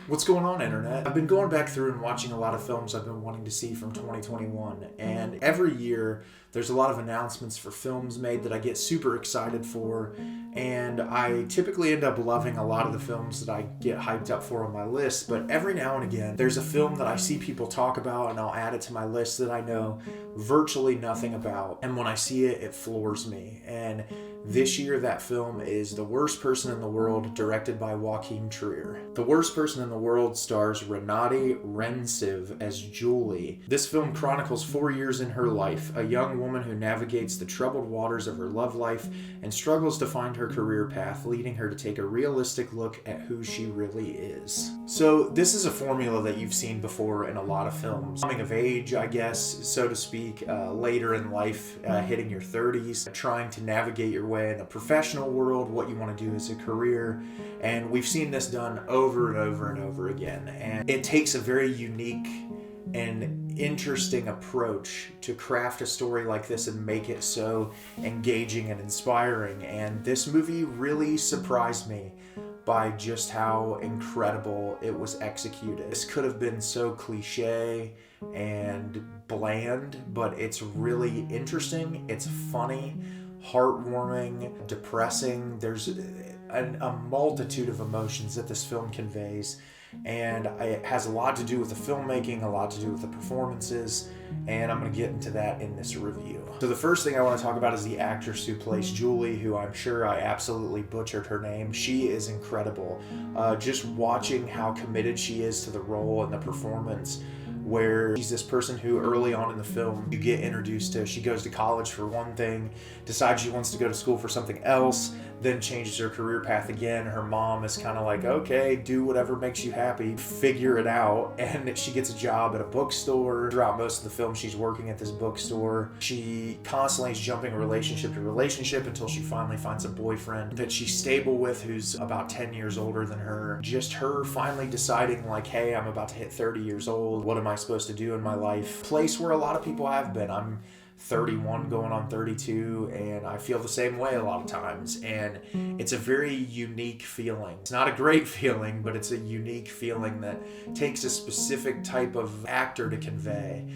What's going on, Internet? I've been going back through and watching a lot of films I've been wanting to see from 2021, and every year there's a lot of announcements for films made that I get super excited for, and I typically end up loving a lot of the films that I get hyped up for on my list, but every now and again there's a film that I see people talk about and I'll add it to my list that I know virtually nothing about, and when I see it, it floors me. And this year that film is The Worst Person in the World, directed by Joachim Trier. The Worst Person in the World stars Renate Reinsve as Julie. This film chronicles 4 years in her life, a young woman who navigates the troubled waters of her love life and struggles to find her career path, leading her to take a realistic look at who she really is. So this is a formula that you've seen before in a lot of films. Coming of age, I guess, so to speak, later in life, hitting your 30s, trying to navigate your way in the professional world, what you want to do as a career, and we've seen this done over and over and over again, and it takes a very unique and interesting approach to craft a story like this and make it so engaging and inspiring. And this movie really surprised me by just how incredible it was executed. This could have been so cliche and bland, but it's really interesting, it's funny, heartwarming, depressing. There's a multitude of emotions that this film conveys, and it has a lot to do with the filmmaking, a lot to do with the performances, and I'm going to get into that in this review. So the first thing I want to talk about is the actress who plays Julie, who I'm sure I absolutely butchered her name. She is incredible. Just watching how committed she is to the role and the performance, where she's this person who early on in the film you get introduced to. She goes to college for one thing, decides she wants to go to school for something else, then changes her career path again. Her mom is kind of like, okay, do whatever makes you happy, figure it out. And she gets a job at a bookstore. Throughout most of the film, she's working at this bookstore. She constantly is jumping relationship to relationship until she finally finds a boyfriend that she's stable with, who's about 10 years older than her. Just her finally deciding, like, hey, I'm about to hit 30 years old. What am I supposed to do in my life? Place where a lot of people have been. I'm 31 going on 32, and I feel the same way a lot of times, and it's a very unique feeling. It's not a great feeling, but it's a unique feeling that takes a specific type of actor to convey,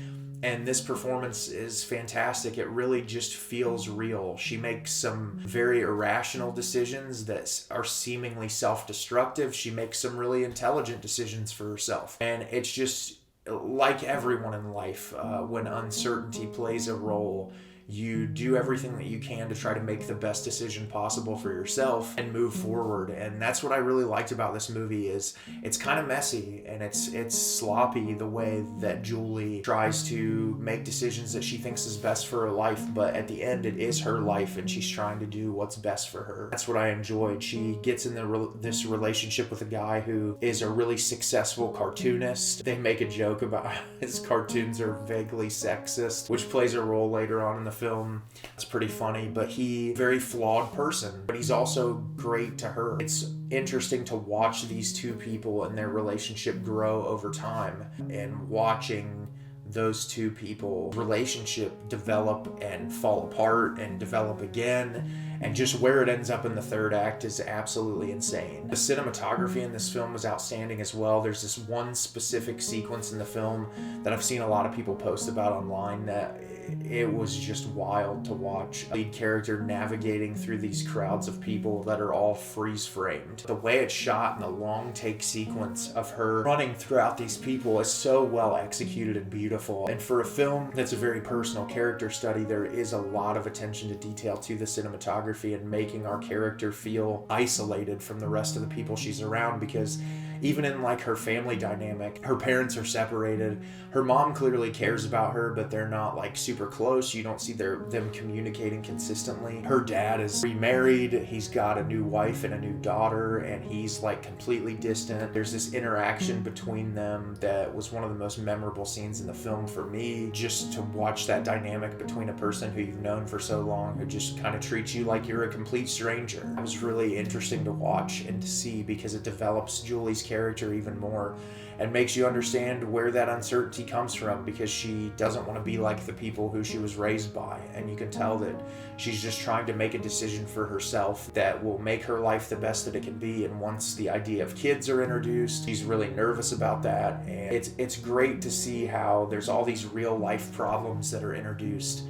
and this performance is fantastic. It really just feels real. She makes some very irrational decisions that are seemingly self-destructive. She makes some really intelligent decisions for herself, and it's just like everyone in life, when uncertainty plays a role, you do everything that you can to try to make the best decision possible for yourself and move forward. And that's what I really liked about this movie. Is it's kind of messy and it's sloppy the way that Julie tries to make decisions that she thinks is best for her life, but at the end it is her life and she's trying to do what's best for her. That's what I enjoyed. She gets in this relationship with a guy who is a really successful cartoonist. They make a joke about his cartoons are vaguely sexist, which plays a role later on in the film. It's pretty funny, but very flawed person, but he's also great to her. It's interesting to watch these two people and their relationship grow over time, and watching those two people relationship develop and fall apart and develop again, and just where it ends up in the third act is absolutely insane. The cinematography in this film was outstanding as well. There's this one specific sequence in the film that I've seen a lot of people post about online that it was just wild to watch. Lead character navigating through these crowds of people that are all freeze framed. The way it's shot and the long take sequence of her running throughout these people is so well executed and beautiful. And for a film that's a very personal character study, there is a lot of attention to detail to the cinematography and making our character feel isolated from the rest of the people she's around, because even in like her family dynamic, her parents are separated. Her mom clearly cares about her, but they're not like super close. You don't see them communicating consistently. Her dad is remarried. He's got a new wife and a new daughter, and he's like completely distant. There's this interaction between them that was one of the most memorable scenes in the film for me, just to watch that dynamic between a person who you've known for so long, who just kind of treats you like you're a complete stranger. It was really interesting to watch and to see, because it develops Julie's character even more and makes you understand where that uncertainty comes from, because she doesn't want to be like the people who she was raised by. And you can tell that she's just trying to make a decision for herself that will make her life the best that it can be. And once the idea of kids are introduced, she's really nervous about that. And it's great to see how there's all these real life problems that are introduced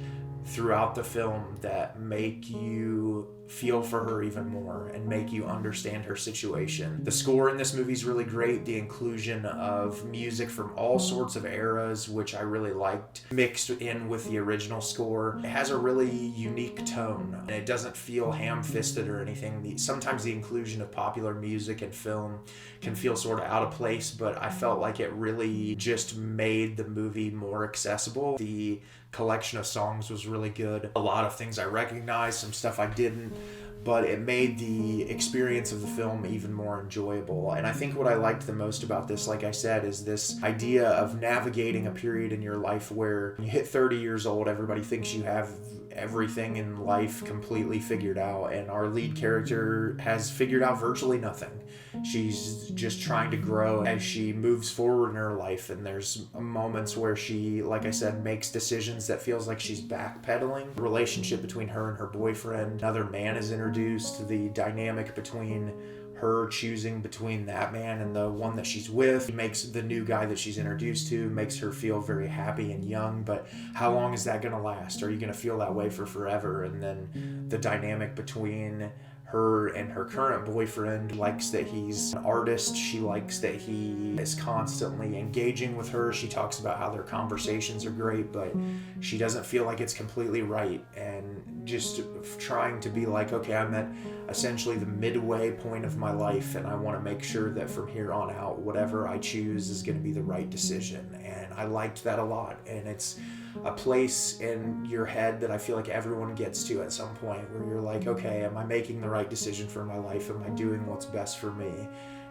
throughout the film that make you feel for her even more and make you understand her situation. The score in this movie is really great. The inclusion of music from all sorts of eras, which I really liked, mixed in with the original score. It has a really unique tone, and it doesn't feel ham-fisted or anything. Sometimes the inclusion of popular music in film can feel sort of out of place, but I felt like it really just made the movie more accessible. The collection of songs was really good. A lot of things I recognized, some stuff I didn't, but it made the experience of the film even more enjoyable. And I think what I liked the most about this, like I said, is this idea of navigating a period in your life where you hit 30 years old, everybody thinks you have everything in life completely figured out, and our lead character has figured out virtually nothing. She's just trying to grow as she moves forward in her life, and there's moments where she, like I said, makes decisions that feels like she's backpedaling. The relationship between her and her boyfriend, another man is introduced. The dynamic between her choosing between that man and the one that she's with makes the new guy that she's introduced to, makes her feel very happy and young. But how long is that going to last? Are you going to feel that way for forever? And then the dynamic between her and her current boyfriend, likes that he's an artist. She likes that he is constantly engaging with her. She talks about how their conversations are great, but she doesn't feel like it's completely right. And just trying to be like, okay, I'm at essentially the midway point of my life, and I want to make sure that from here on out, whatever I choose is going to be the right decision. And I liked that a lot. And it's a place in your head that I feel like everyone gets to at some point, where you're like, okay, am I making the right decision for my life? Am I doing what's best for me?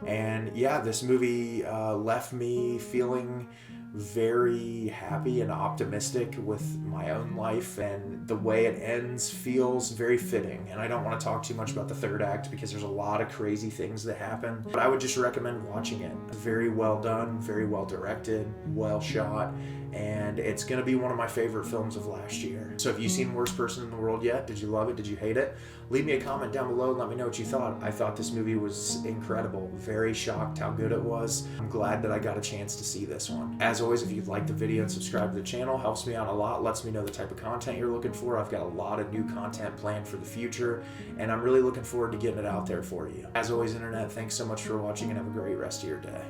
And yeah, this movie left me feeling very happy and optimistic with my own life, and the way it ends feels very fitting. And I don't want to talk too much about the third act because there's a lot of crazy things that happen, but I would just recommend watching it. Very well done, very well directed, well shot, and it's going to be one of my favorite films of last year. So have you seen Worst Person in the World yet? Did you love it? Did you hate it? Leave me a comment down below and let me know what you thought. I thought this movie was incredible. Very shocked how good it was. I'm glad that I got a chance to see this one. As always, if you'd like the video and subscribe to the channel, helps me out a lot, lets me know the type of content you're looking for. I've got a lot of new content planned for the future, and I'm really looking forward to getting it out there for you. As always, Internet, thanks so much for watching, and have a great rest of your day.